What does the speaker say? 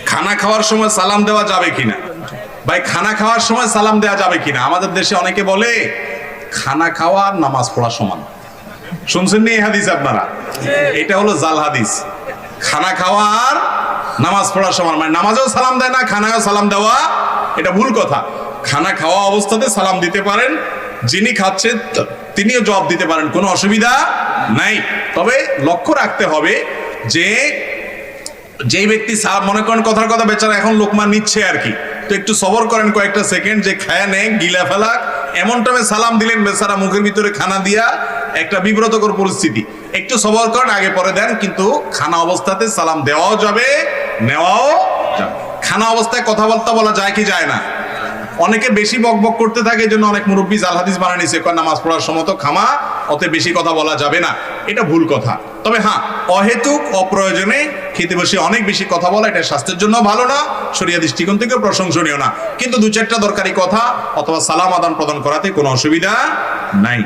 খানা খাওয়ার সময় সালাম দেওয়া যাবে কিনা? ভাই খানা খাওয়ার সময় সালাম দেওয়া যাবে কিনা? আমাদের দেশে অনেকে বলে খানা খাওয়া আর নামাজ পড়া সমান। শুনছেন নি এই হাদিস আপনারা? এটা হলো জাল হাদিস। খানা খাওয়া আর নামাজ পড়া সমান, মানে নামাজেও সালাম দেয় না, খানায়ও সালাম দেওয়া, এটা ভুল কথা। খানা খাওয়া অবস্থাতে সালাম দিতে পারেন, যিনি খাচ্ছেন তিনিও জবাব দিতে পারেন, কোনো অসুবিধা নাই। তবে লক্ষ্য রাখতে হবে যে যেই ব্যক্তি মনে করেন কথার কথা বেচারা এখন লোকমা নিচ্ছে আর কি, তো একটু সবর করেন কয়েকটা সেকেন্ড, যে খায়া নেই গিলা ফেলা, এমন টাইমে সালাম দিলেন বেচারা মুখের ভিতরে খানা দিয়া, একটা বিব্রতকর পরিস্থিতি। একটু সবর করেন, আগে পরে দেন, কিন্তু খানা অবস্থাতে সালাম দেওয়াও যাবে, নেওয়াও যাবে। খানা অবস্থায় কথাবার্তা বলা যায় কি যায় না? অনেকে বেশি বকবক করতে থাকে, এই জন্য অনেক মুরব্বী জাল হাদিস বানায় নিছে, নামাজ পড়ার সময় তো খামা, অত বেশি কথা বলা যাবে না, এটা ভুল কথা। তবে হ্যাঁ, অহেতুক অপ্রয়োজনে খেতে বসে অনেক বেশি কথা বলা, এটা স্বাস্থ্যের জন্য ভালো না, শরীয়ত দৃষ্টিকোণ থেকে প্রশংসনীয় না। কিন্তু দু চারটা দরকারি কথা অথবা সালাম আদান প্রদান করাতে কোনো অসুবিধা নাই।